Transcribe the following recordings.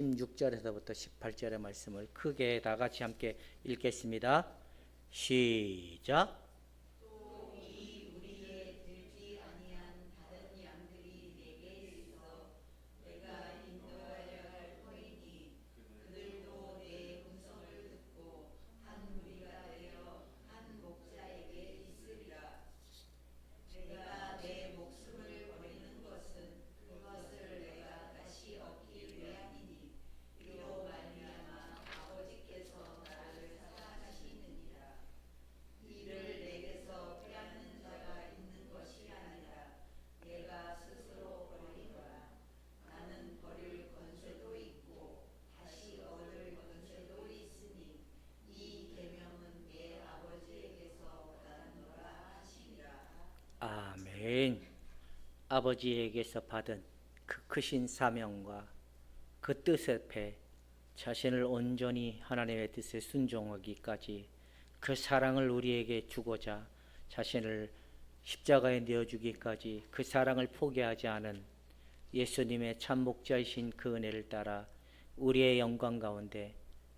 16절에서부터 18절의 말씀을 크게 다 같이 함께 읽겠습니다. 시작. 아멘. 아버지에게서 받은 그 크신 사명과 그 뜻에 패 자신을 온전히 하나님의 뜻에 순종하기까지 그 사랑을 우리에게 주고자 자신을 십자가에 내어주기까지 그 사랑을 포기하지 않은 예수님의 참 목자이신 그 은혜를 따라 우리의 영광 가운데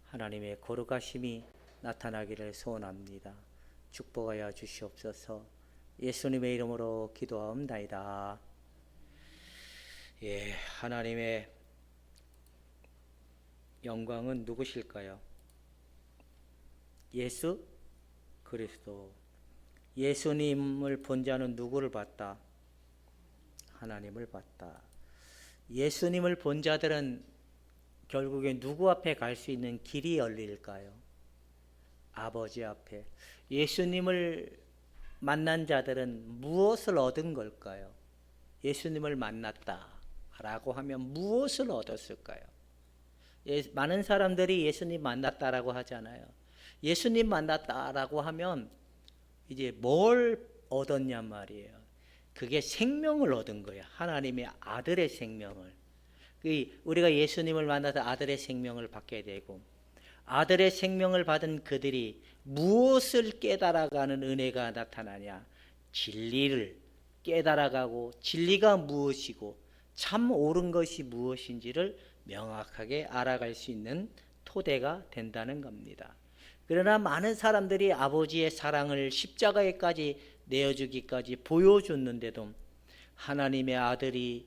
하나님의 거룩하심이 나타나기를 소원합니다. 축복하여 주시옵소서. 예수님의 이름으로 기도하옵나이다. 하나님의 영광은 누구실까요? 예수 그리스도. 예수님을 본 자는 누구를 봤다? 하나님을 봤다. 예수님을 본 자들은 결국에 누구 앞에 갈 수 있는 길이 열릴까요? 아버지 앞에. 예수님을 만난 자들은 무엇을 얻은 걸까요? 예수님을 만났다라고 하면 무엇을 얻었을까요? 많은 사람들이 예수님 만났다라고 하잖아요. 예수님 만났다라고 하면 이제 뭘 얻었냔 말이에요. 그게 생명을 얻은 거예요. 하나님의 아들의 생명을. 우리가 예수님을 만나서 아들의 생명을 받게 되고, 아들의 생명을 받은 그들이 무엇을 깨달아가는 은혜가 나타나냐? 진리를 깨달아가고 진리가 무엇이고 참 옳은 것이 무엇인지를 명확하게 알아갈 수 있는 토대가 된다는 겁니다. 그러나 많은 사람들이 아버지의 사랑을 십자가에까지 내어주기까지 보여줬는데도 하나님의 아들이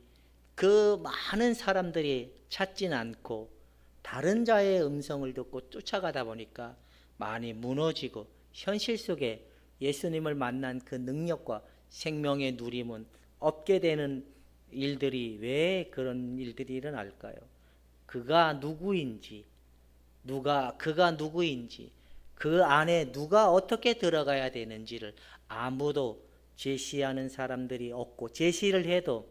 그 많은 사람들이 찾진 않고 다른 자의 음성을 듣고 쫓아가다 보니까 많이 무너지고 현실 속에 예수님을 만난 그 능력과 생명의 누림은 없게 되는 일들이 왜 그런 일들이 일어날까요? 그가 누구인지, 그 안에 누가 어떻게 들어가야 되는지를 아무도 제시하는 사람들이 없고, 제시를 해도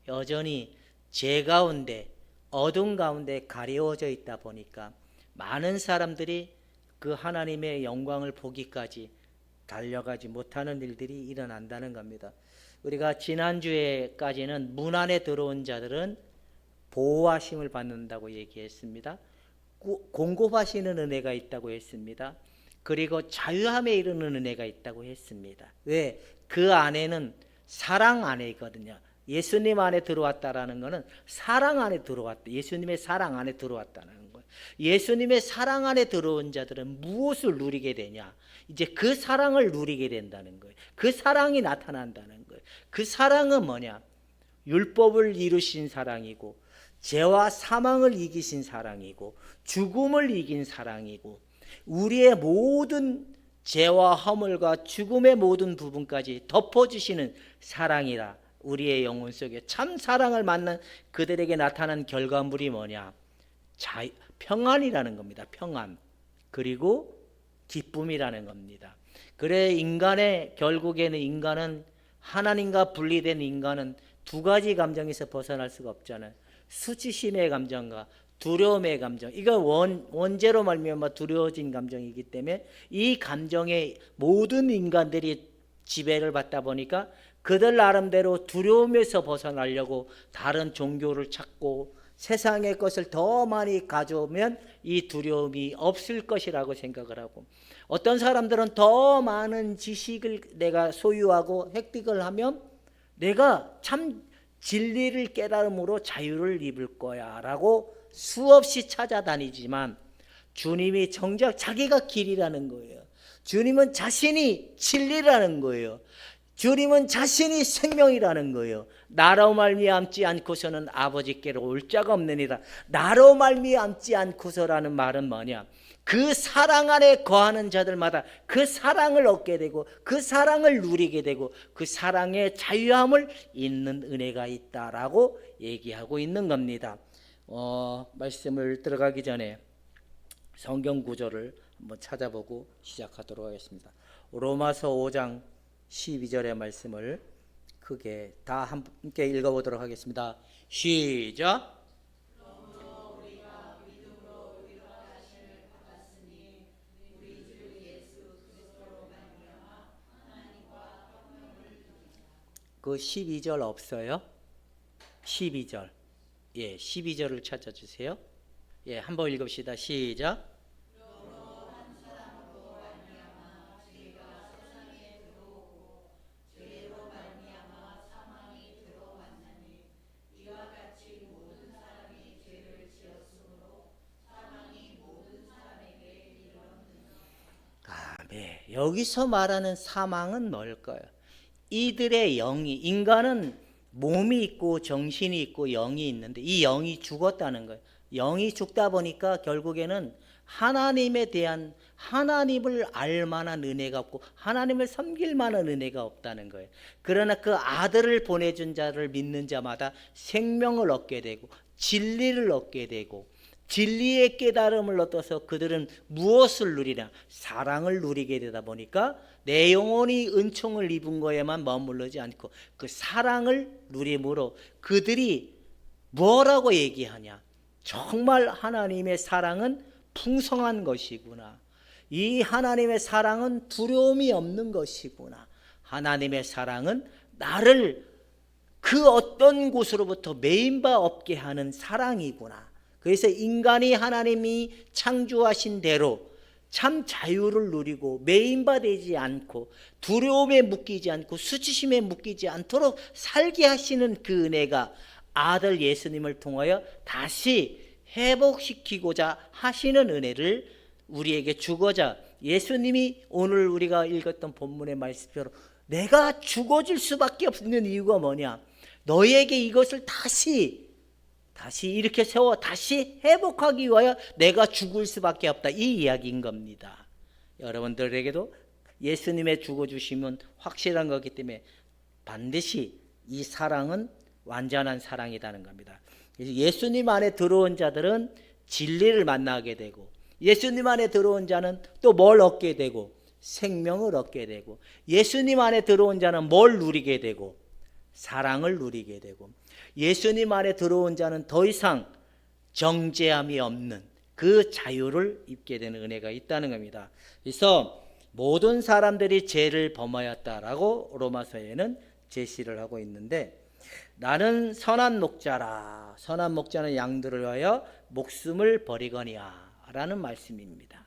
여전히 죄 가운데 어둠 가운데 가려워져 있다 보니까 많은 사람들이 그 하나님의 영광을 보기까지 달려가지 못하는 일들이 일어난다는 겁니다. 우리가 지난주에까지는 문 안에 들어온 자들은 보호하심을 받는다고 얘기했습니다. 공급하시는 은혜가 있다고 했습니다. 그리고 자유함에 이르는 은혜가 있다고 했습니다. 왜? 그 안에는 사랑 안에 있거든요. 예수님 안에 들어왔다라는 것은 사랑 안에 들어왔다. 예수님의 사랑 안에 들어왔다는 거예요. 예수님의 사랑 안에 들어온 자들은 무엇을 누리게 되냐? 이제 그 사랑을 누리게 된다는 거예요. 그 사랑이 나타난다는 거예요. 그 사랑은 뭐냐? 율법을 이루신 사랑이고, 죄와 사망을 이기신 사랑이고, 죽음을 이긴 사랑이고, 우리의 모든 죄와 허물과 죽음의 모든 부분까지 덮어주시는 사랑이라. 우리의 영혼 속에 참 사랑을 만난 그들에게 나타난 결과물이 뭐냐? 평안이라는 겁니다. 평안. 그리고 기쁨이라는 겁니다. 그래 결국에는 인간은 하나님과 분리된 인간은 두 가지 감정에서 벗어날 수가 없잖아요. 수치심의 감정과 두려움의 감정. 이거 원죄로 말미암아 두려워진 감정이기 때문에 이 감정에 모든 인간들이 지배를 받다 보니까 그들 나름대로 두려움에서 벗어나려고 다른 종교를 찾고 세상의 것을 더 많이 가져오면 이 두려움이 없을 것이라고 생각을 하고, 어떤 사람들은 더 많은 지식을 내가 소유하고 획득을 하면 내가 참 진리를 깨달음으로 자유를 입을 거야 라고 수없이 찾아다니지만 주님이 정작 자기가 길이라는 거예요. 주님은 자신이 진리라는 거예요. 주님은 자신이 생명이라는 거예요. 나로 말미암지 않고서는 아버지께로 올 자가 없느니라. 나로 말미암지 않고서라는 말은 뭐냐? 그 사랑 안에 거하는 자들마다 그 사랑을 얻게 되고 그 사랑을 누리게 되고 그 사랑의 자유함을 잇는 은혜가 있다라고 얘기하고 있는 겁니다. 말씀을 들어가기 전에 성경 구절을 한번 찾아보고 시작하도록 하겠습니다. 로마서 5장 12절의 말씀을 크게 다 함께 읽어보도록 하겠습니다. 시작. 그 12절 없어요? 12절. 예, 12절을 찾아주세요. 예, 한번 읽읍시다. 시작. 네, 여기서 말하는 사망은 뭘까요? 이들의 영이, 인간은 몸이 있고 정신이 있고 영이 있는데 이 영이 죽었다는 거예요. 영이 죽다 보니까 결국에는 하나님에 대한, 하나님을 알 만한 은혜가 없고 하나님을 섬길 만한 은혜가 없다는 거예요. 그러나 그 아들을 보내준 자를 믿는 자마다 생명을 얻게 되고 진리를 얻게 되고 진리의 깨달음을 얻어서 그들은 무엇을 누리냐? 사랑을 누리게 되다 보니까 내 영혼이 은총을 입은 거에만 머무르지 않고 그 사랑을 누림으로 그들이 뭐라고 얘기하냐? 정말 하나님의 사랑은 풍성한 것이구나. 이 하나님의 사랑은 두려움이 없는 것이구나. 하나님의 사랑은 나를 그 어떤 곳으로부터 매인 바 없게 하는 사랑이구나. 그래서 인간이 하나님이 창조하신 대로 참 자유를 누리고 매인바되지 않고 두려움에 묶이지 않고 수치심에 묶이지 않도록 살게 하시는 그 은혜가 아들 예수님을 통하여 다시 회복시키고자 하시는 은혜를 우리에게 주고자 예수님이 오늘 우리가 읽었던 본문의 말씀대로 내가 죽어질 수밖에 없는 이유가 뭐냐? 너희에게 이것을 다시 이렇게 세워 다시 회복하기 위하여 내가 죽을 수밖에 없다. 이 이야기인 겁니다. 여러분들에게도 예수님의 죽어주심은 확실한 거기 때문에 반드시 이 사랑은 완전한 사랑이라는 겁니다. 예수님 안에 들어온 자들은 진리를 만나게 되고 예수님 안에 들어온 자는 또 뭘 얻게 되고 생명을 얻게 되고 예수님 안에 들어온 자는 뭘 누리게 되고 사랑을 누리게 되고 예수님 안에 들어온 자는 더 이상 정죄함이 없는 그 자유를 입게 되는 은혜가 있다는 겁니다. 그래서 모든 사람들이 죄를 범하였다라고 로마서에는 제시를 하고 있는데 나는 선한 목자라. 선한 목자는 양들을 위하여 목숨을 버리거니와 라는 말씀입니다.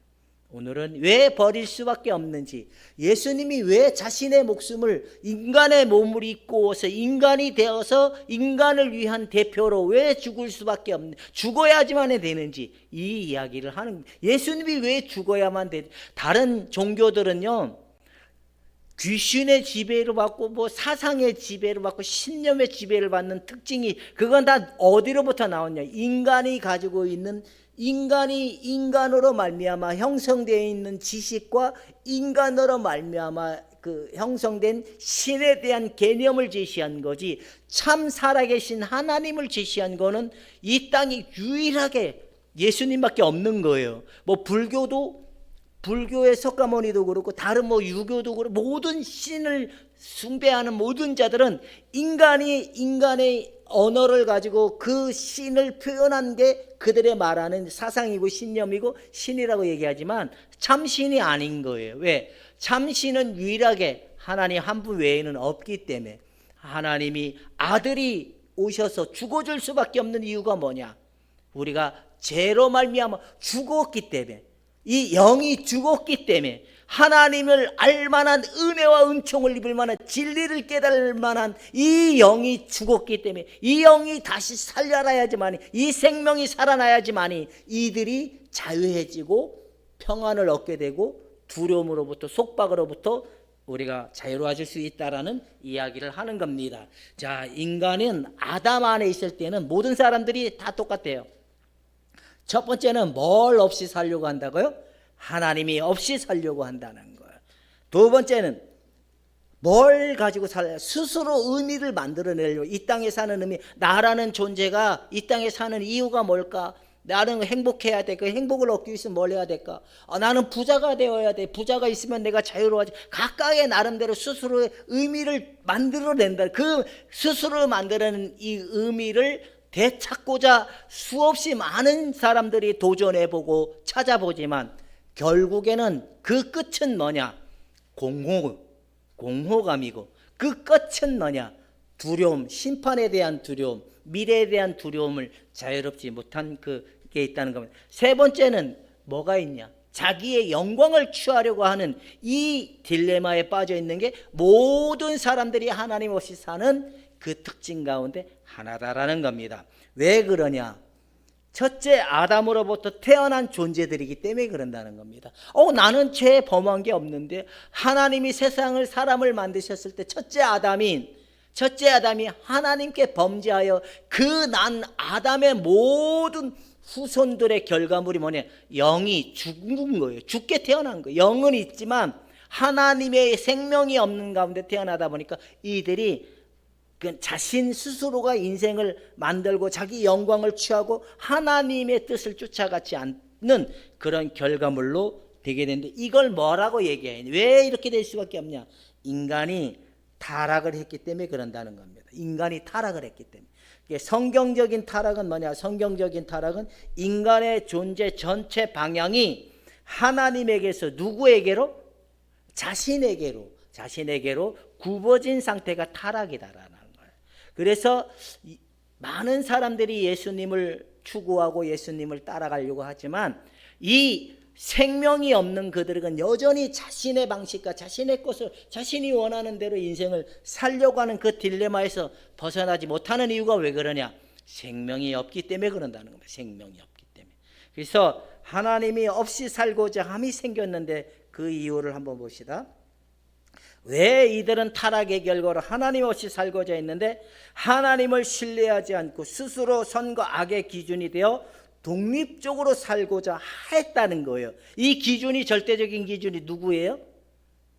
오늘은 왜 버릴 수밖에 없는지, 예수님이 왜 자신의 목숨을 인간의 몸을 입고서 인간이 되어서 인간을 위한 대표로 왜 죽을 수밖에 없는, 죽어야지만 되는지 이 이야기를 하는, 예수님이 왜 죽어야만 돼. 다른 종교들은요 귀신의 지배를 받고 뭐 사상의 지배를 받고 신념의 지배를 받는 특징이, 그건 다 어디로부터 나왔냐? 인간이 가지고 있는, 인간이 인간으로 말미암아 형성되어 있는 지식과 인간으로 말미암아 그 형성된 신에 대한 개념을 제시한 거지, 참 살아계신 하나님을 제시한 거는 이 땅에 유일하게 예수님밖에 없는 거예요. 뭐 불교의 석가모니도 그렇고 다른 뭐 유교도 그렇고 모든 신을 숭배하는 모든 자들은 인간의 언어를 가지고 그 신을 표현한 게 그들의 말하는 사상이고 신념이고 신이라고 얘기하지만 참신이 아닌 거예요. 왜? 참신은 유일하게 하나님 한 분 외에는 없기 때문에. 하나님이 아들이 오셔서 죽어줄 수밖에 없는 이유가 뭐냐? 우리가 죄로 말미암아 죽었기 때문에. 이 영이 죽었기 때문에 하나님을 알만한 은혜와 은총을 입을 만한 진리를 깨달을 만한 이 영이 죽었기 때문에 이 영이 다시 살아나야지만이, 이 생명이 살아나야지만이 이들이 자유해지고 평안을 얻게 되고 두려움으로부터, 속박으로부터 우리가 자유로워질 수 있다라는 이야기를 하는 겁니다. 자, 인간은 아담 안에 있을 때는 모든 사람들이 다 똑같아요. 첫 번째는 뭘 없이 살려고 한다고요? 하나님이 없이 살려고 한다는 거예요. 두 번째는 뭘 가지고 살아요? 스스로 의미를 만들어내려고. 이 땅에 사는 의미, 나라는 존재가 이 땅에 사는 이유가 뭘까? 나는 행복해야 돼. 그 행복을 얻기 위해서 뭘 해야 될까? 나는 부자가 되어야 돼. 부자가 있으면 내가 자유로워지. 각각의 나름대로 스스로의 의미를 만들어낸다. 그 스스로 만드는 이 의미를 되찾고자 수없이 많은 사람들이 도전해보고 찾아보지만 결국에는 그 끝은 뭐냐? 공허감이고 그 끝은 뭐냐? 두려움, 심판에 대한 두려움, 미래에 대한 두려움을 자유롭지 못한 그게 있다는 겁니다. 세 번째는 뭐가 있냐? 자기의 영광을 취하려고 하는 이 딜레마에 빠져 있는 게 모든 사람들이 하나님 없이 사는 그 특징 가운데 하나다라는 겁니다. 왜 그러냐? 첫째, 아담으로부터 태어난 존재들이기 때문에 그런다는 겁니다. 나는 죄 범한 게 없는데 하나님이 세상을, 사람을 만드셨을 때 첫째 아담이 하나님께 범죄하여 그 난 아담의 모든 후손들의 결과물이 뭐냐? 영이 죽은 거예요. 죽게 태어난 거예요. 영은 있지만 하나님의 생명이 없는 가운데 태어나다 보니까 이들이 그 자신 스스로가 인생을 만들고 자기 영광을 취하고 하나님의 뜻을 쫓아가지 않는 그런 결과물로 되게 되는데, 이걸 뭐라고 얘기해요? 왜 이렇게 될 수밖에 없냐? 인간이 타락을 했기 때문에 그런다는 겁니다. 인간이 타락을 했기 때문에. 성경적인 타락은 뭐냐? 성경적인 타락은 인간의 존재 전체 방향이 하나님에게서 누구에게로? 자신에게로 굽어진 상태가 타락이다라는 거예요. 그래서 많은 사람들이 예수님을 추구하고 예수님을 따라가려고 하지만 이 생명이 없는 그들은 여전히 자신의 방식과 자신의 것을 자신이 원하는 대로 인생을 살려고 하는 그 딜레마에서 벗어나지 못하는 이유가 왜 그러냐? 생명이 없기 때문에 그런다는 겁니다. 생명이 없기 때문에. 그래서 하나님이 없이 살고자 함이 생겼는데 그 이유를 한번 봅시다. 왜 이들은 타락의 결과로 하나님 없이 살고자 했는데 하나님을 신뢰하지 않고 스스로 선과 악의 기준이 되어 독립적으로 살고자 했다는 거예요. 이 기준이, 절대적인 기준이 누구예요?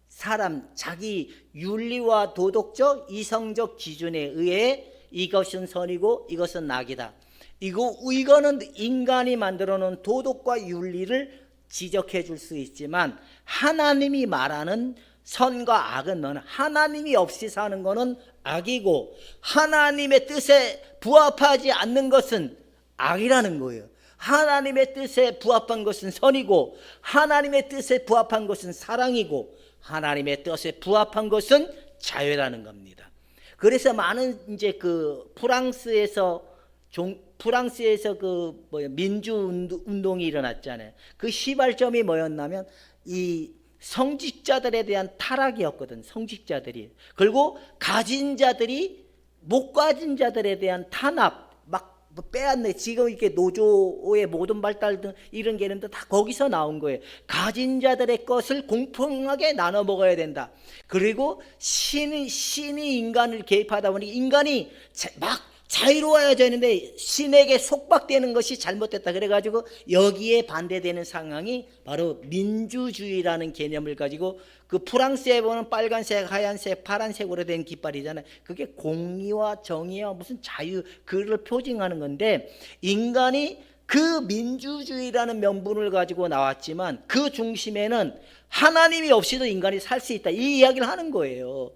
사람, 자기 윤리와 도덕적, 이성적 기준에 의해 이것은 선이고 이것은 악이다. 이거는 인간이 만들어 놓은 도덕과 윤리를 지적해 줄 수 있지만 하나님이 말하는 선과 악은 뭐냐? 하나님이 없이 사는 것은 악이고 하나님의 뜻에 부합하지 않는 것은 악이라는 거예요. 하나님의 뜻에 부합한 것은 선이고 하나님의 뜻에 부합한 것은 사랑이고 하나님의 뜻에 부합한 것은 자유라는 겁니다. 그래서 많은 이제 그 프랑스에서 그 민주 운동이 일어났잖아요. 그 시발점이 뭐였냐면 이 성직자들에 대한 타락이었거든. 성직자들이. 그리고 가진 자들이 못 가진 자들에 대한 탄압, 막 빼앗네. 지금 이렇게 노조의 모든 발달 등 이런 게는 다 거기서 나온 거예요. 가진 자들의 것을 공평하게 나눠 먹어야 된다. 그리고 신이 인간을 개입하다 보니 인간이 막 자유로워야 되는데 신에게 속박되는 것이 잘못됐다. 그래가지고 여기에 반대되는 상황이 바로 민주주의라는 개념을 가지고 그 프랑스에 보면 빨간색, 하얀색, 파란색으로 된 깃발이잖아요. 그게 공의와 정의와 무슨 자유, 그를 표징하는 건데 인간이 그 민주주의라는 명분을 가지고 나왔지만 그 중심에는 하나님이 없이도 인간이 살 수 있다. 이 이야기를 하는 거예요.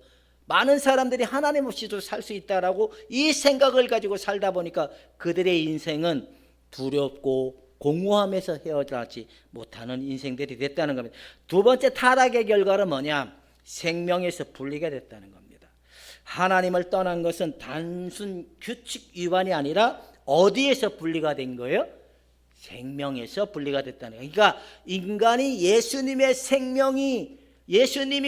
많은 사람들이 하나님 없이도 살 수 있다라고 이 생각을 가지고 살다 보니까 그들의 인생은 두렵고 공허함에서 헤어나지 못하는 인생들이 됐다는 겁니다. 두 번째 타락의 결과는 뭐냐? 생명에서 분리가 됐다는 겁니다. 하나님을 떠난 것은 단순 규칙 위반이 아니라 어디에서 분리가 된 거예요? 생명에서 분리가 됐다는 거예요. 그러니까 인간이 예수님이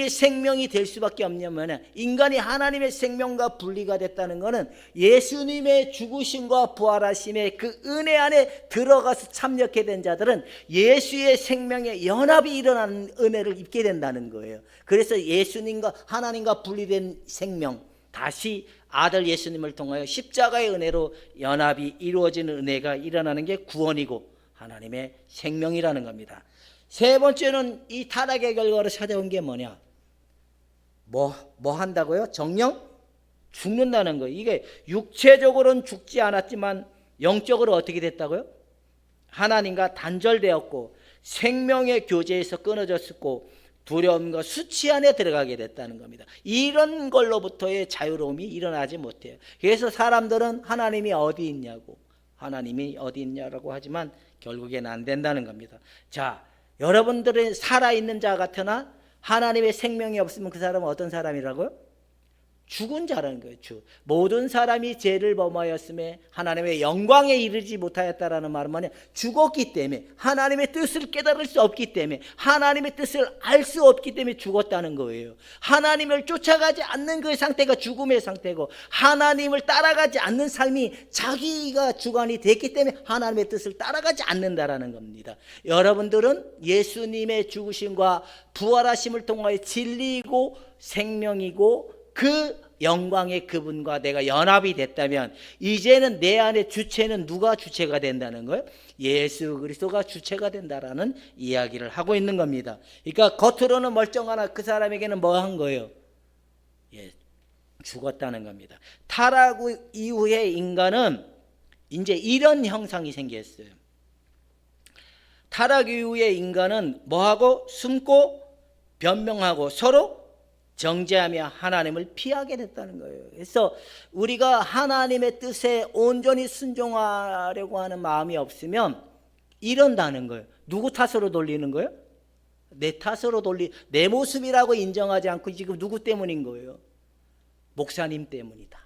생명이 될 수밖에 없냐면 인간이 하나님의 생명과 분리가 됐다는 것은 예수님의 죽으심과 부활하심의 그 은혜 안에 들어가서 참여하게 된 자들은 예수의 생명에 연합이 일어나는 은혜를 입게 된다는 거예요. 그래서 예수님과 하나님과 분리된 생명, 다시 아들 예수님을 통하여 십자가의 은혜로 연합이 이루어지는 은혜가 일어나는 게 구원이고 하나님의 생명이라는 겁니다. 세 번째는 이 타락의 결과로 찾아온 게 뭐냐? 뭐 한다고요? 정령? 죽는다는 거예요. 이게 육체적으로는 죽지 않았지만 영적으로 어떻게 됐다고요? 하나님과 단절되었고 생명의 교제에서 끊어졌고 두려움과 수치 안에 들어가게 됐다는 겁니다. 이런 걸로부터의 자유로움이 일어나지 못해요. 그래서 사람들은 하나님이 어디 있냐고 하지만 결국엔 안 된다는 겁니다. 자, 여러분들은 살아있는 자 같으나 하나님의 생명이 없으면 그 사람은 어떤 사람이라고요? 죽은 자라는 거예요. 모든 사람이 죄를 범하였음에 하나님의 영광에 이르지 못하였다라는 말은 뭐냐? 죽었기 때문에, 하나님의 뜻을 깨달을 수 없기 때문에, 하나님의 뜻을 알 수 없기 때문에 죽었다는 거예요. 하나님을 쫓아가지 않는 그 상태가 죽음의 상태고, 하나님을 따라가지 않는 삶이 자기가 주관이 됐기 때문에 하나님의 뜻을 따라가지 않는다라는 겁니다. 여러분들은 예수님의 죽으심과 부활하심을 통하여 진리이고 생명이고 그 영광의 그분과 내가 연합이 됐다면 이제는 내 안에 주체는 누가 주체가 된다는 거예요? 예수 그리스도가 주체가 된다라는 이야기를 하고 있는 겁니다. 그러니까 겉으로는 멀쩡하나 그 사람에게는 뭐 한 거예요? 죽었다는 겁니다. 타락 이후에 인간은 이제 이런 형상이 생겼어요. 타락 이후에 인간은 뭐하고? 숨고 변명하고 서로 정죄하며 하나님을 피하게 됐다는 거예요. 그래서 우리가 하나님의 뜻에 온전히 순종하려고 하는 마음이 없으면 이런다는 거예요. 누구 탓으로 돌리는 거예요? 내 탓으로 내 모습이라고 인정하지 않고 지금 누구 때문인 거예요? 목사님 때문이다.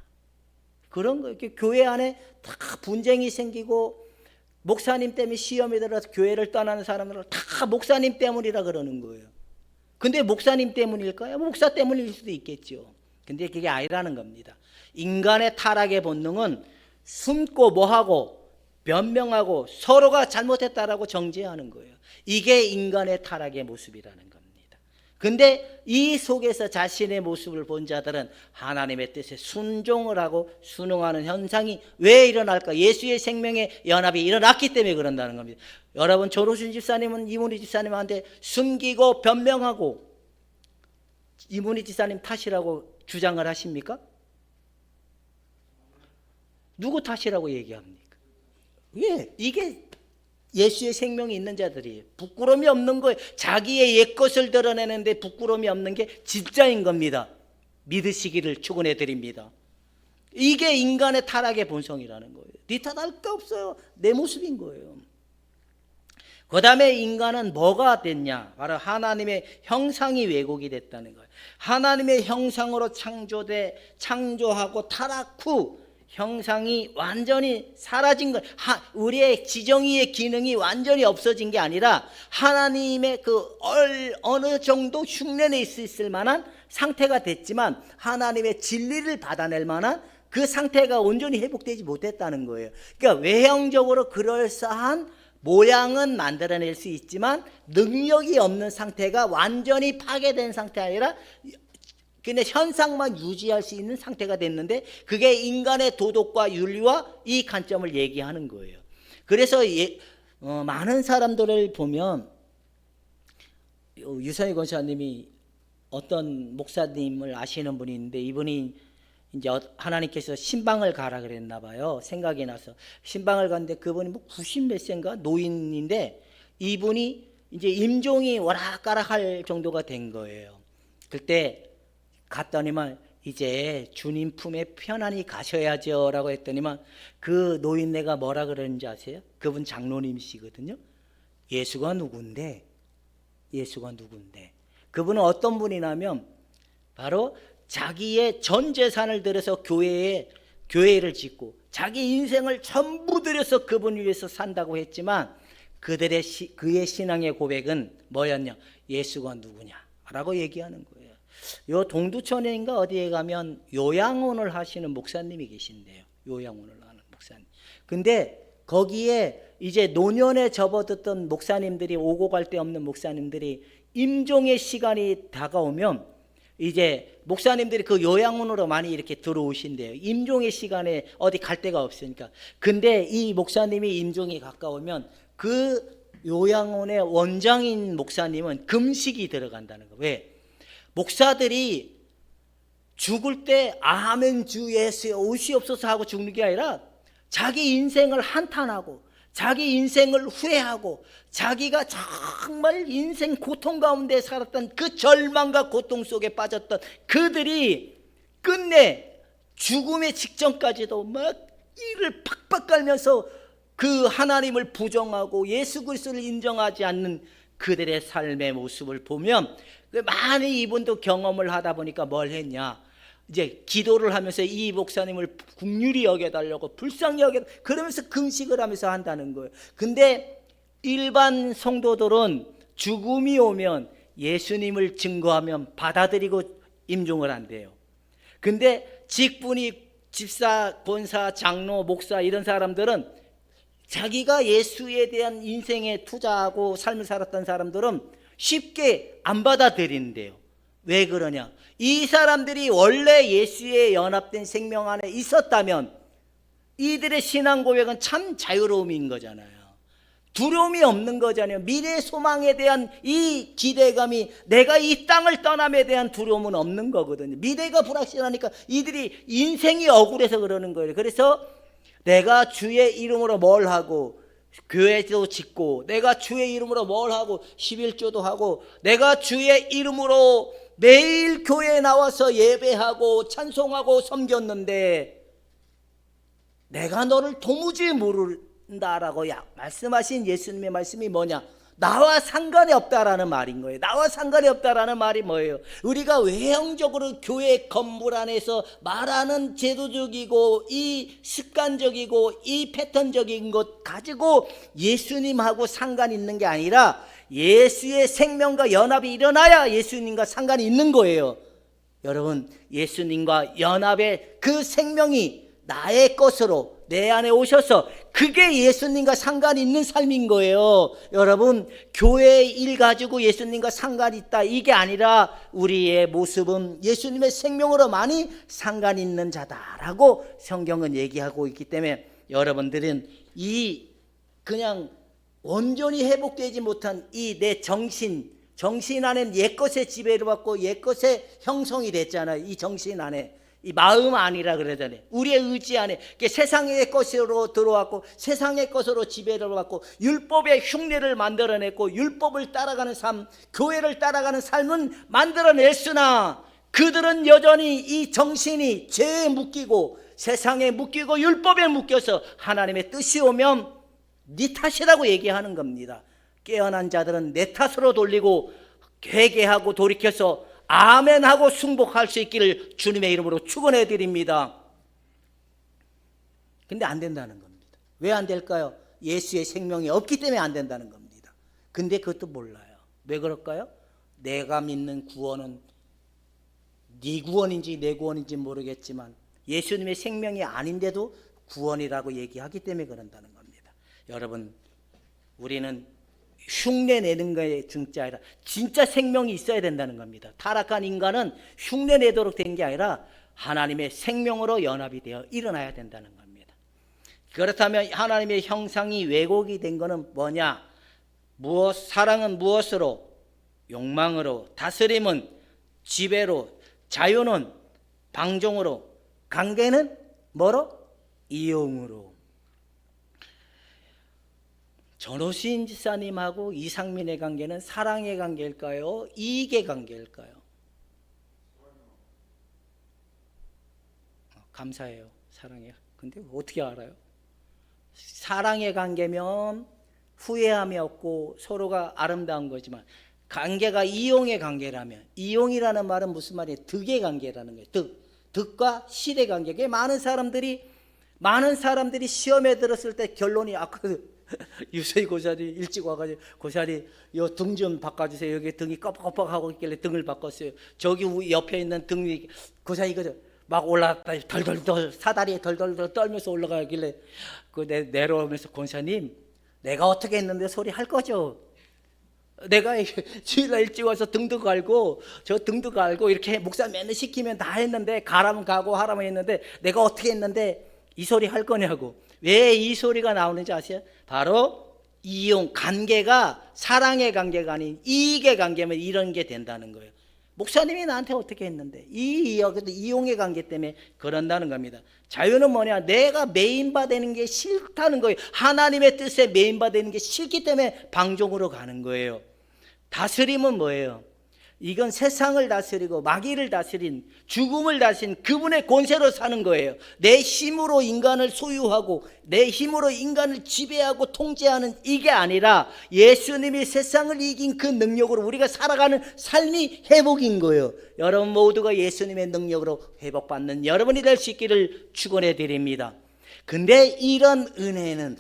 그런 거예요. 교회 안에 다 분쟁이 생기고 목사님 때문에 시험이 들어서 교회를 떠나는 사람들은 다 목사님 때문이라 그러는 거예요. 근데 목사님 때문일까요? 목사 때문일 수도 있겠죠. 근데 그게 아니라는 겁니다. 인간의 타락의 본능은 숨고 뭐하고 변명하고 서로가 잘못했다라고 정죄하는 거예요. 이게 인간의 타락의 모습이라는 겁니다. 근데 이 속에서 자신의 모습을 본 자들은 하나님의 뜻에 순종을 하고 순응하는 현상이 왜 일어날까? 예수의 생명의 연합이 일어났기 때문에 그런다는 겁니다. 여러분, 조로준 집사님은 이문희 집사님한테 숨기고 변명하고 이문희 집사님 탓이라고 주장을 하십니까? 누구 탓이라고 얘기합니까? 왜? 이게 예수의 생명이 있는 자들이에요. 부끄러움이 없는 거예요. 자기의 옛것을 드러내는데 부끄러움이 없는 게 진짜인 겁니다. 믿으시기를 축원해 드립니다. 이게 인간의 타락의 본성이라는 거예요. 네 탓할 게 없어요. 내 모습인 거예요. 그 다음에 인간은 뭐가 됐냐? 바로 하나님의 형상이 왜곡이 됐다는 거예요. 하나님의 형상으로 창조하고 타락 후 형상이 완전히 사라진 거예요. 우리의 지정의의 기능이 완전히 없어진 게 아니라 하나님의 그 어느 정도 흉내낼 수 있을 만한 상태가 됐지만 하나님의 진리를 받아낼 만한 그 상태가 온전히 회복되지 못했다는 거예요. 그러니까 외형적으로 그럴싸한 모양은 만들어낼 수 있지만 능력이 없는 상태가 완전히 파괴된 상태 아니라 그냥 현상만 유지할 수 있는 상태가 됐는데 그게 인간의 도덕과 윤리와 이 관점을 얘기하는 거예요. 그래서 많은 사람들을 보면 유선희 권사님이 어떤 목사님을 아시는 분이 있는데 이분이 이제 하나님께서 신방을 가라 그랬나 봐요. 생각이 나서 신방을 갔는데 그분이 뭐 90몇 세인가 노인인데 이분이 이제 임종이 오락가락할 정도가 된 거예요. 그때 갔더니만 이제 주님 품에 편안히 가셔야죠 라고 했더니만 그 노인네가 뭐라 그러는지 아세요? 그분 장로님이시거든요. 예수가 누군데? 그분은 어떤 분이냐면 바로 자기의 전 재산을 들여서 교회를 짓고 자기 인생을 전부 들여서 그분 위해서 산다고 했지만 그의 신앙의 고백은 뭐였냐? 예수가 누구냐라고 얘기하는 거예요. 요 동두천인가 어디에 가면 요양원을 하시는 목사님이 계신데요. 요양원을 하는 목사님. 근데 거기에 이제 노년에 접어들던 목사님들이, 오고 갈 데 없는 목사님들이 임종의 시간이 다가오면 이제 목사님들이 그 요양원으로 많이 이렇게 들어오신대요. 임종의 시간에 어디 갈 데가 없으니까. 근데 이 목사님이 임종이 가까우면 그 요양원의 원장인 목사님은 금식이 들어간다는 거예요. 왜? 목사들이 죽을 때 아멘 주 예수여 오시옵소서 하고 죽는 게 아니라 자기 인생을 한탄하고 자기 인생을 후회하고 자기가 정말 인생 고통 가운데 살았던 그 절망과 고통 속에 빠졌던 그들이 끝내 죽음의 직전까지도 막 이를 팍팍 깔면서 그 하나님을 부정하고 예수 그리스도를 인정하지 않는 그들의 삶의 모습을 보면 많이 이분도 경험을 하다 보니까 뭘 했냐, 이제 기도를 하면서 이 목사님을 긍휼히 여겨달라고, 불쌍히 여겨, 그러면서 금식을 하면서 한다는 거예요. 근데 일반 성도들은 죽음이 오면 예수님을 증거하면 받아들이고 임종을 한대요. 근데 직분이 집사, 권사, 장로, 목사 이런 사람들은 자기가 예수에 대한 인생에 투자하고 삶을 살았던 사람들은 쉽게 안 받아들이는데요. 왜 그러냐? 이 사람들이 원래 예수에 연합된 생명 안에 있었다면 이들의 신앙 고백은 참 자유로움인 거잖아요. 두려움이 없는 거잖아요. 미래 소망에 대한 이 기대감이, 내가 이 땅을 떠남에 대한 두려움은 없는 거거든요. 미래가 불확실하니까 이들이 인생이 억울해서 그러는 거예요. 그래서 내가 주의 이름으로 뭘 하고 교회도 짓고, 내가 주의 이름으로 뭘 하고 11조도 하고, 내가 주의 이름으로 매일 교회에 나와서 예배하고 찬송하고 섬겼는데 내가 너를 도무지 모른다라고 말씀하신 예수님의 말씀이 뭐냐? 나와 상관이 없다라는 말인 거예요. 나와 상관이 없다라는 말이 뭐예요? 우리가 외형적으로 교회 건물 안에서 말하는 제도적이고 이 습관적이고 이 패턴적인 것 가지고 예수님하고 상관이 있는 게 아니라 예수의 생명과 연합이 일어나야 예수님과 상관이 있는 거예요. 여러분, 예수님과 연합의 그 생명이 나의 것으로 내 안에 오셔서 그게 예수님과 상관이 있는 삶인 거예요. 여러분, 교회의 일 가지고 예수님과 상관이 있다 이게 아니라 우리의 모습은 예수님의 생명으로 많이 상관이 있는 자다라고 성경은 얘기하고 있기 때문에 여러분들은 이 그냥 온전히 회복되지 못한 이 내 정신 안에는 옛것의 지배를 받고 옛것의 형성이 됐잖아요. 이 정신 안에, 이 마음 안이라 그러잖아요. 우리의 의지 안에 세상의 것으로 들어왔고 세상의 것으로 지배를 받고 율법의 흉내를 만들어냈고 율법을 따라가는 삶, 교회를 따라가는 삶은 만들어냈으나 그들은 여전히 이 정신이 죄에 묶이고 세상에 묶이고 율법에 묶여서 하나님의 뜻이 오면 네 탓이라고 얘기하는 겁니다. 깨어난 자들은 내 탓으로 돌리고 회개하고 돌이켜서 아멘하고 승복할 수 있기를 주님의 이름으로 축원해 드립니다. 근데 안 된다는 겁니다. 왜 안 될까요? 예수의 생명이 없기 때문에 안 된다는 겁니다. 근데 그것도 몰라요. 왜 그럴까요? 내가 믿는 구원은 네 구원인지 내 구원인지 모르겠지만 예수님의 생명이 아닌데도 구원이라고 얘기하기 때문에 그런다는 겁니다. 여러분, 우리는 흉내 내는 거에 중짜 아니라 진짜 생명이 있어야 된다는 겁니다. 타락한 인간은 흉내 내도록 된 게 아니라 하나님의 생명으로 연합이 되어 일어나야 된다는 겁니다. 그렇다면 하나님의 형상이 왜곡이 된 거는 뭐냐? 사랑은 무엇으로? 욕망으로, 다스림은 지배로, 자유는 방종으로, 관계는 뭐로? 이용으로. 전호신 지사님하고 이상민의 관계는 사랑의 관계일까요? 이익의 관계일까요? 감사해요. 사랑해. 근데 어떻게 알아요? 사랑의 관계면 후회함이 없고 서로가 아름다운 거지만 관계가 이용의 관계라면, 이용이라는 말은 무슨 말이에요? 득의 관계라는 거예요. 득과 실의 관계. 많은 사람들이 시험에 들었을 때 결론이 유서희 고사리 일찍 와가지고 고사리 요 등 좀 바꿔주세요. 여기 등이 껌뻑껌뻑하고 있길래 등을 바꿨어요. 저기 옆에 있는 등 위 고사리 이거 막 올라갔다 덜덜덜 사다리에 덜덜덜 떨면서 올라가길래 그 내려오면서 권사님 내가 어떻게 했는데 소리 할 거죠? 내가 주일날 일찍 와서 등도 갈고 저 등도 갈고 이렇게 목사 맨날 시키면 다 했는데 가라면 가고 하라면 했는데 내가 어떻게 했는데 이 소리 할 거냐고. 왜 이 소리가 나오는지 아세요? 바로 이용 관계가 사랑의 관계가 아닌 이익의 관계면 이런 게 된다는 거예요. 목사님이 나한테 어떻게 했는데 이용의 관계 때문에 그런다는 겁니다. 자유는 뭐냐? 내가 메인바되는 게 싫다는 거예요. 하나님의 뜻에 메인바되는 게 싫기 때문에 방종으로 가는 거예요. 다스림은 뭐예요? 이건 세상을 다스리고 마귀를 다스린 죽음을 다스린 그분의 권세로 사는 거예요. 내 힘으로 인간을 소유하고 내 힘으로 인간을 지배하고 통제하는 이게 아니라 예수님이 세상을 이긴 그 능력으로 우리가 살아가는 삶이 회복인 거예요. 여러분 모두가 예수님의 능력으로 회복받는 여러분이 될 수 있기를 축원해 드립니다. 근데 이런 은혜는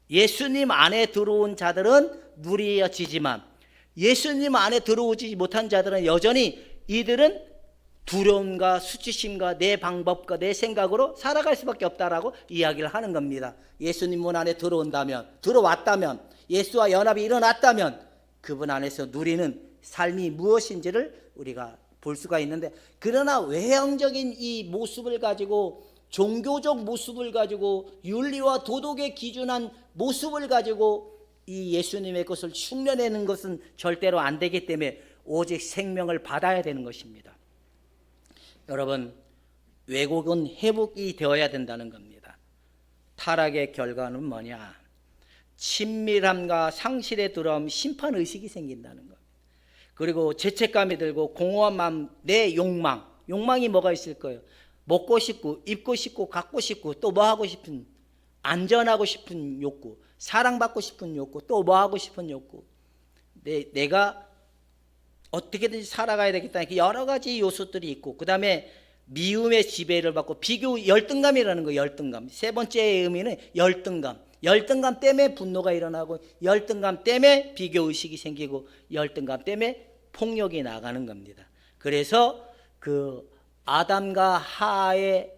예수님 안에 들어온 자들은 누려지지만 예수님 안에 들어오지 못한 자들은 여전히 이들은 두려움과 수치심과 내 방법과 내 생각으로 살아갈 수밖에 없다라고 이야기를 하는 겁니다. 예수님 문 안에 들어왔다면 예수와 연합이 일어났다면 그분 안에서 누리는 삶이 무엇인지를 우리가 볼 수가 있는데, 그러나 외형적인 이 모습을 가지고 종교적 모습을 가지고 윤리와 도덕에 기준한 모습을 가지고 이 예수님의 것을 흉내내는 것은 절대로 안 되기 때문에 오직 생명을 받아야 되는 것입니다. 여러분, 왜곡은 회복이 되어야 된다는 겁니다. 타락의 결과는 뭐냐? 친밀함과 상실에 들어오면 심판의식이 생긴다는 겁니다. 그리고 죄책감이 들고 공허한 마음, 내 욕망이 뭐가 있을 거예요? 먹고 싶고 입고 싶고 갖고 싶고 또 뭐 하고 싶은, 안전하고 싶은 욕구, 사랑받고 싶은 욕구, 또 뭐 하고 싶은 욕구, 내가 어떻게든지 살아가야 되겠다, 여러 가지 요소들이 있고, 그 다음에 미움의 지배를 받고 비교, 열등감이라는 거예요. 열등감. 세 번째의 의미는 열등감 때문에 분노가 일어나고, 열등감 때문에 비교의식이 생기고, 열등감 때문에 폭력이 나가는 겁니다. 그래서 그 아담과 하의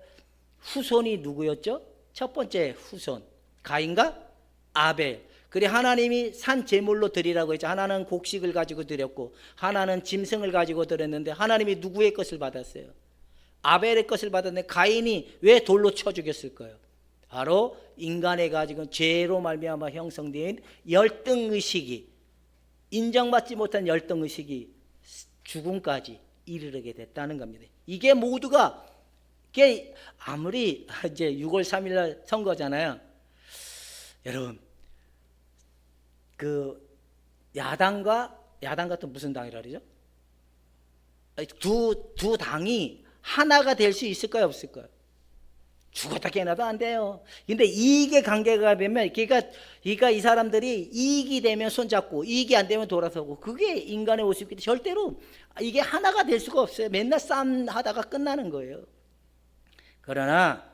후손이 누구였죠? 첫 번째 후손 가인과 아벨. 그래 하나님이 산 제물로 드리라고 했죠. 하나는 곡식을 가지고 드렸고 하나는 짐승을 가지고 드렸는데 하나님이 누구의 것을 받았어요? 아벨의 것을 받았는데 가인이 왜 돌로 쳐 죽였을까요? 바로 인간의 가지고 죄로 말미암아 형성된 열등의식이, 인정받지 못한 열등의식이 죽음까지 이르게 됐다는 겁니다. 이게 모두가, 이게 아무리 이제 6월 3일 날 선거잖아요. 여러분, 그 야당과 또 무슨 당이라 그러죠? 두 당이 하나가 될 수 있을까요, 없을까요? 죽었다 깨어나도 안 돼요. 근데 이익의 관계가 되면, 그러니까 이 사람들이 이익이 되면 손잡고 이익이 안 되면 돌아서고, 그게 인간의 모습이기 때문에 절대로 이게 하나가 될 수가 없어요. 맨날 싸움하다가 끝나는 거예요. 그러나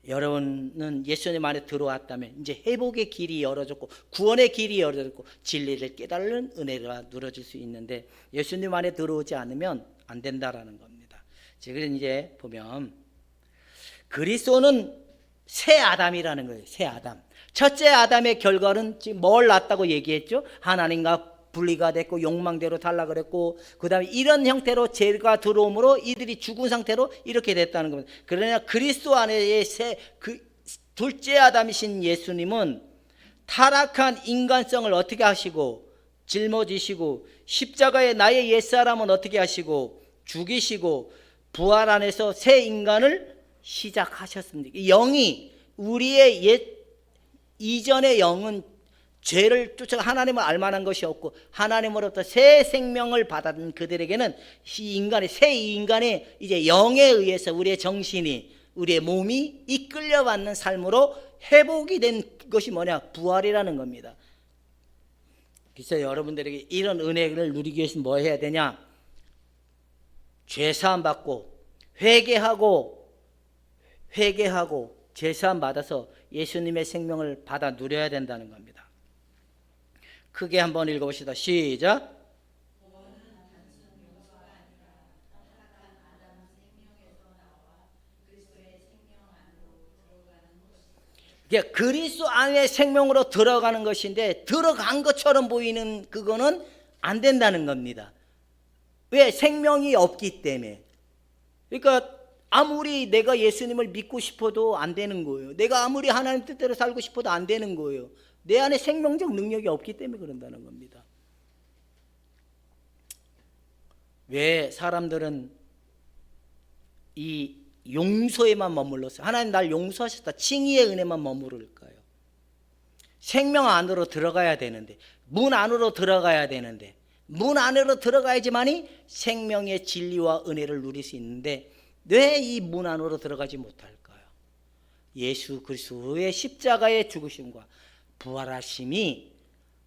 여러분은 예수님 안에 들어왔다면 이제 회복의 길이 열어졌고 구원의 길이 열어졌고 진리를 깨달는 은혜가 누려질 수 있는데, 예수님 안에 들어오지 않으면 안 된다라는 겁니다. 지금 이제 보면 그리스도는 새 아담이라는 거예요. 새 아담. 첫째 아담의 결과는 지금 뭘 낳았다고 얘기했죠? 하나님과 분리가 됐고 욕망대로 탈락을 했고, 그 다음에 이런 형태로 죄가 들어옴으로 이들이 죽은 상태로 이렇게 됐다는 겁니다. 그러나 그리스도 안에 둘째 아담이신 예수님은 타락한 인간성을 어떻게 하시고 짊어지시고, 십자가에 나의 옛사람은 어떻게 하시고 죽이시고, 부활 안에서 새 인간을 시작하셨습니다. 영이, 우리의 옛 이전의 영은 죄를 쫓아 하나님을 알만한 것이 없고 하나님으로부터 새 생명을 받은 그들에게는 새 인간의 이제 영에 의해서 우리의 정신이, 우리의 몸이 이끌려받는 삶으로 회복이 된 것이 뭐냐? 부활이라는 겁니다. 그래서 여러분들에게 이런 은혜를 누리기 위해서 뭐 해야 되냐? 죄사함 받고 회개하고 제사함 받아서 예수님의 생명을 받아 누려야 된다는 겁니다. 크게 한번 읽어봅시다. 시작. 그리스도 안에 생명으로 들어가는 것인데, 들어간 것처럼 보이는 그거는 안 된다는 겁니다. 왜? 생명이 없기 때문에. 그러니까 아무리 내가 예수님을 믿고 싶어도 안 되는 거예요. 내가 아무리 하나님 뜻대로 살고 싶어도 안 되는 거예요. 내 안에 생명적 능력이 없기 때문에 그런다는 겁니다. 왜 사람들은 이 용서에만 머물렀어요? 하나님 날 용서하셨다, 칭의의 은혜만 머무를까요? 생명 안으로 들어가야 되는데, 문 안으로 들어가야 되는데, 문 안으로 들어가야지만이 생명의 진리와 은혜를 누릴 수 있는데, 왜 이 문 안으로 들어가지 못할까요? 예수 그리스도의 십자가의 죽으심과 부활하심이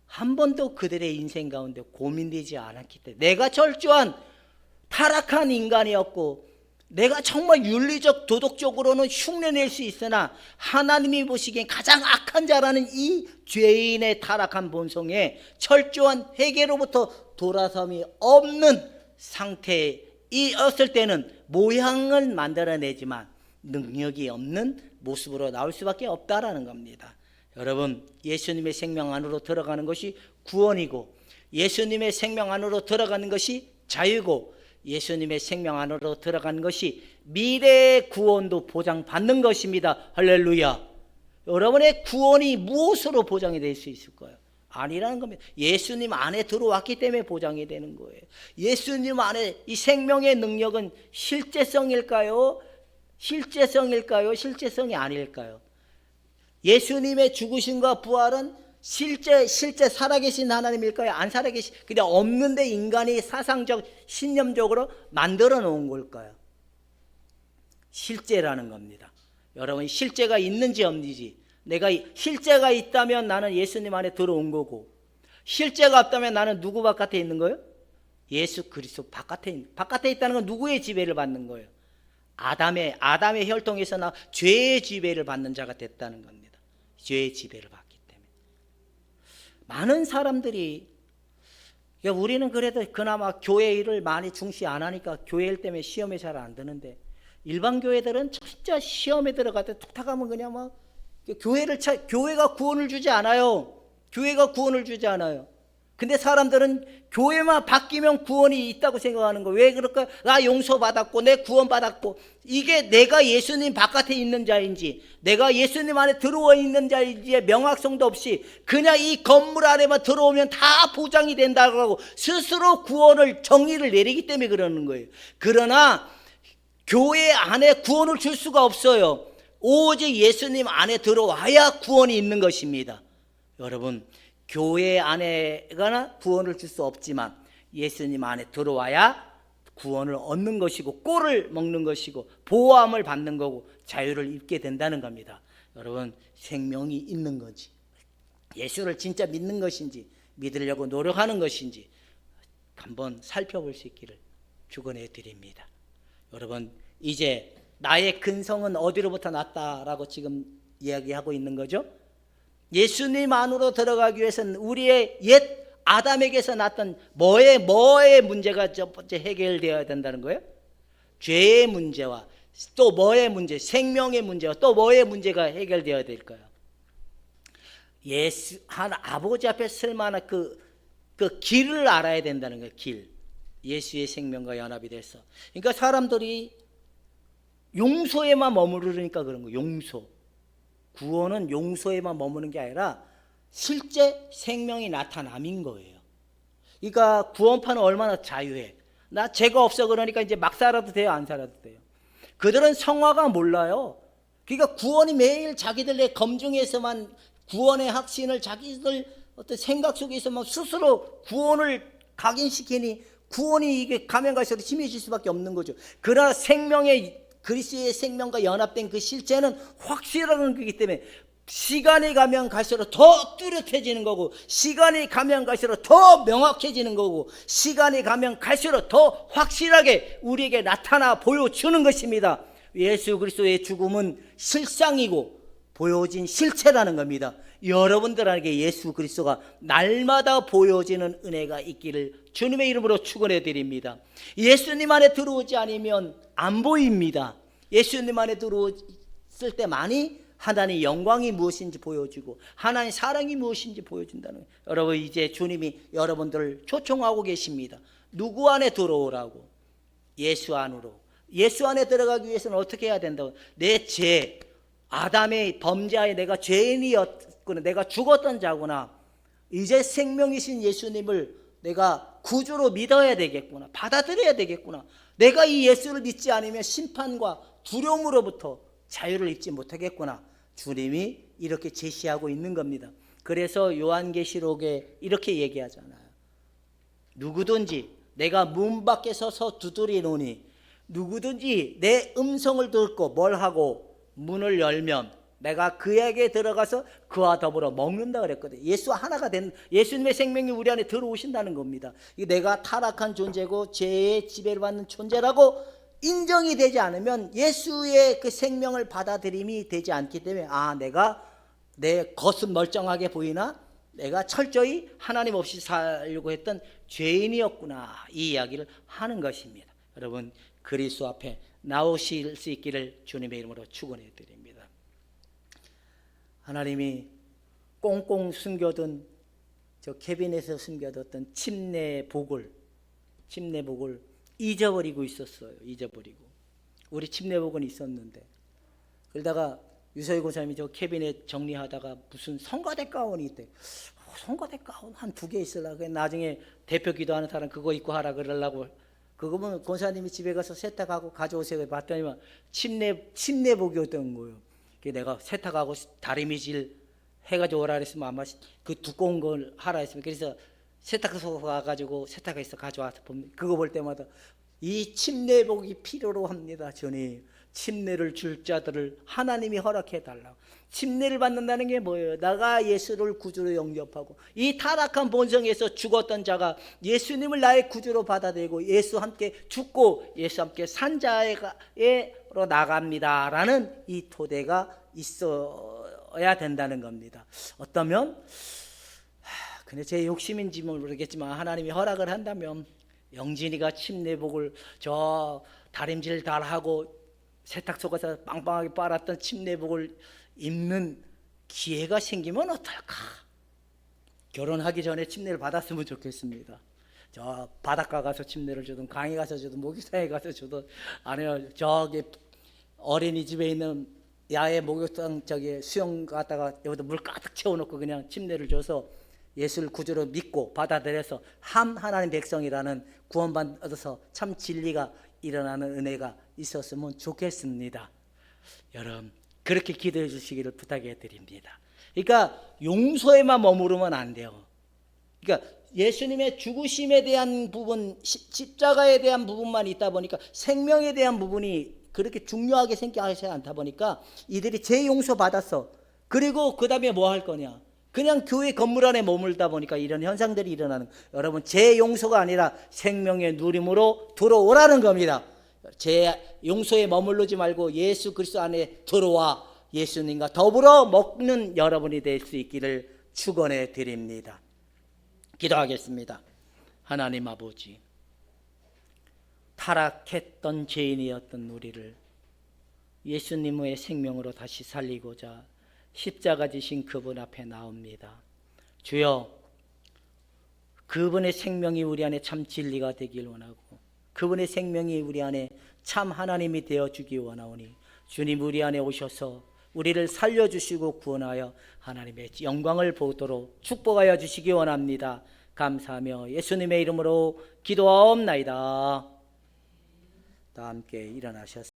한 번도 그들의 인생 가운데 고민되지 않았기 때문에, 내가 철저한 타락한 인간이었고 내가 정말 윤리적 도덕적으로는 흉내낼 수 있으나 하나님이 보시기엔 가장 악한 자라는 이 죄인의 타락한 본성에 철저한 회개로부터 돌아섬이 없는 상태이었을 때는 모양을 만들어내지만 능력이 없는 모습으로 나올 수밖에 없다라는 겁니다. 여러분, 예수님의 생명 안으로 들어가는 것이 구원이고, 예수님의 생명 안으로 들어가는 것이 자유고, 예수님의 생명 안으로 들어가는 것이 미래의 구원도 보장받는 것입니다. 할렐루야. 여러분의 구원이 무엇으로 보장이 될 수 있을까요? 아니라는 겁니다. 예수님 안에 들어왔기 때문에 보장이 되는 거예요. 예수님 안에 이 생명의 능력은 실제성일까요? 실제성이 아닐까요? 예수님의 죽으심과 부활은 실제 살아계신 하나님일까요? 안 살아계신, 그냥 없는데 인간이 사상적, 신념적으로 만들어 놓은 걸까요? 실제라는 겁니다. 여러분, 실제가 있는지 없는지, 내가 실제가 있다면 나는 예수님 안에 들어온 거고, 실제가 없다면 나는 누구 바깥에 있는 거예요? 예수 그리스도 바깥에 있다는 건 누구의 지배를 받는 거예요? 아담의 혈통에서 나 죄의 지배를 받는 자가 됐다는 겁니다. 죄의 지배를 받기 때문에 많은 사람들이, 우리는 그래도 그나마 교회 일을 많이 중시 안 하니까 교회 일 때문에 시험에 잘 안 드는데, 일반 교회들은 진짜 시험에 들어갈 때 툭탁 하면 그냥 막 교회가 구원을 주지 않아요. 교회가 구원을 주지 않아요. 근데 사람들은 교회만 바뀌면 구원이 있다고 생각하는 거예요. 왜 그럴까요? 나 용서받았고 내 구원받았고, 이게 내가 예수님 바깥에 있는 자인지 내가 예수님 안에 들어와 있는 자인지의 명확성도 없이 그냥 이 건물 안에만 들어오면 다 보장이 된다고 하고 스스로 구원을 정의를 내리기 때문에 그러는 거예요. 그러나 교회 안에 구원을 줄 수가 없어요. 오직 예수님 안에 들어와야 구원이 있는 것입니다. 여러분, 교회 안에거나 구원을 줄 수 없지만 예수님 안에 들어와야 구원을 얻는 것이고 꼴을 먹는 것이고 보호함을 받는 거고 자유를 입게 된다는 겁니다. 여러분, 생명이 있는 건지, 예수를 진짜 믿는 것인지, 믿으려고 노력하는 것인지 한번 살펴볼 수 있기를 축원해 드립니다. 여러분, 이제 나의 근성은 어디로부터 났다라고 지금 이야기하고 있는 거죠? 예수님 안으로 들어가기 위해서는 우리의 옛 아담에게서 났던 뭐의 문제가 첫 번째 해결되어야 된다는 거예요? 죄의 문제와 또 뭐의 문제, 생명의 문제와 또 뭐의 문제가 해결되어야 될까요? 아버지 앞에 쓸 만한 그 길을 알아야 된다는 거예요. 길. 예수의 생명과 연합이 돼서. 그러니까 사람들이 용서에만 머무르니까 그런 거예요. 구원은 용서에만 머무는 게 아니라 실제 생명이 나타남인 거예요. 그러니까 구원파는 얼마나 자유해. 나 죄가 없어 그러니까 이제 막 살아도 돼요, 안 살아도 돼요? 그들은 성화가 몰라요. 그러니까 구원이 매일 자기들의 검증에서만 구원의 확신을 자기들 어떤 생각 속에서만 스스로 구원을 각인시키니 구원이 이게 가면 갈수록 심해질 수밖에 없는 거죠. 그러나 그리스도의 생명과 연합된 그 실제는 확실한 거기 때문에 시간이 가면 갈수록 더 뚜렷해지는 거고, 시간이 가면 갈수록 더 명확해지는 거고, 시간이 가면 갈수록 더 확실하게 우리에게 나타나 보여주는 것입니다. 예수 그리스도의 죽음은 실상이고 보여진 실체라는 겁니다. 여러분들에게 예수 그리스도가 날마다 보여지는 은혜가 있기를 주님의 이름으로 축원해 드립니다. 예수님 안에 들어오지 않으면 안 보입니다. 예수님 안에 들어왔을 때만이 하나님의 영광이 무엇인지 보여주고 하나님의 사랑이 무엇인지 보여준다는 거예요. 여러분, 이제 주님이 여러분들을 초청하고 계십니다. 누구 안에 들어오라고? 예수 안으로. 예수 안에 들어가기 위해서는 어떻게 해야 된다고? 내 죄, 아담의 범죄하에 내가 죄인이었구나, 내가 죽었던 자구나, 이제 생명이신 예수님을 내가 구주로 믿어야 되겠구나, 받아들여야 되겠구나, 내가 이 예수를 믿지 않으면 심판과 두려움으로부터 자유를 입지 못하겠구나, 주님이 이렇게 제시하고 있는 겁니다. 그래서 요한계시록에 이렇게 얘기하잖아요. 누구든지 내가 문 밖에 서서 두드리노니 누구든지 내 음성을 듣고 뭘 하고 문을 열면 내가 그에게 들어가서 그와 더불어 먹는다 그랬거든요. 예수와 하나가 된, 예수님의 생명이 우리 안에 들어오신다는 겁니다. 내가 타락한 존재고 죄의 지배를 받는 존재라고 인정이 되지 않으면 예수의 그 생명을 받아들임이 되지 않기 때문에, 아, 내가 내 겉은 멀쩡하게 보이나 내가 철저히 하나님 없이 살려고 했던 죄인이었구나, 이 이야기를 하는 것입니다. 여러분, 그리스도 앞에 나오실 수 있기를 주님의 이름으로 축원해 드립니다. 하나님이 꽁꽁 숨겨둔, 저 캐비넷에 숨겨뒀던 침례복을 잊어버리고 있었어요. 잊어버리고. 우리 침례복은 있었는데, 그러다가 유서희 고사님이 저 캐비넷 정리하다가 무슨 성가대 가운이 있대. 성가대 가운 한 2개 있으려고, 나중에 대표 기도하는 사람 그거 입고 하라 그러려고, 그거면 권사님이 집에 가서 세탁하고 가져오세요 봤더니만 침례복이었던 거예요. 내가 세탁하고 다리미질 해가지고 오라 그랬으면 아마 그 두꺼운 걸 하라 했으면, 그래서 세탁소 가가지고 세탁해서 가져와서 봅니다. 그거 볼 때마다 이 침례복이 필요로 합니다. 주님, 침례를 줄 자들을 하나님이 허락해 달라고. 침례를 받는다는 게 뭐예요? 나가 예수를 구주로 영접하고 이 타락한 본성에서 죽었던 자가 예수님을 나의 구주로 받아들이고 예수 함께 죽고 예수 함께 산 자로 나갑니다 라는 이 토대가 있어야 된다는 겁니다. 어떠면 근데 제 욕심인지 모르겠지만 하나님이 허락을 한다면 영진이가 침례복을 저 다림질 달하고 세탁소 가서 빵빵하게 빨았던 침례복을 입는 기회가 생기면 어떨까? 결혼하기 전에 침례를 받았으면 좋겠습니다. 저 바닷가 가서 침례를 주든 강에 가서 주든 목욕탕에 가서 주든, 아니면 저기 어린이집에 있는 야외 목욕탕 저기 수영 갔다가 여기다 물 가득 채워놓고 그냥 침례를 줘서 예수를 구주로 믿고 받아들여서 하나님 백성이라는 구원받아서 참 진리가 일어나는 은혜가 있었으면 좋겠습니다. 여러분, 그렇게 기도해 주시기를 부탁해 드립니다. 그러니까 용서에만 머무르면 안 돼요. 그러니까 예수님의 죽으심에 대한 부분, 십자가에 대한 부분만 있다 보니까 생명에 대한 부분이 그렇게 중요하게 생각하지 않다 보니까 이들이 제 용서 받았어. 그리고 그 다음에 뭐 할 거냐? 그냥 교회 건물 안에 머물다 보니까 이런 현상들이 일어나는, 여러분, 제 용서가 아니라 생명의 누림으로 들어오라는 겁니다. 제 용서에 머무르지 말고 예수 그리스도 안에 들어와 예수님과 더불어 먹는 여러분이 될 수 있기를 축원해 드립니다. 기도하겠습니다. 하나님 아버지, 타락했던 죄인이었던 우리를 예수님의 생명으로 다시 살리고자 십자가 지신 그분 앞에 나옵니다. 주여, 그분의 생명이 우리 안에 참 진리가 되길 원하고 그분의 생명이 우리 안에 참 하나님이 되어주기 원하오니 주님, 우리 안에 오셔서 우리를 살려주시고 구원하여 하나님의 영광을 보도록 축복하여 주시기 원합니다. 감사하며 예수님의 이름으로 기도하옵나이다. 다 함께 일어나셨습니다.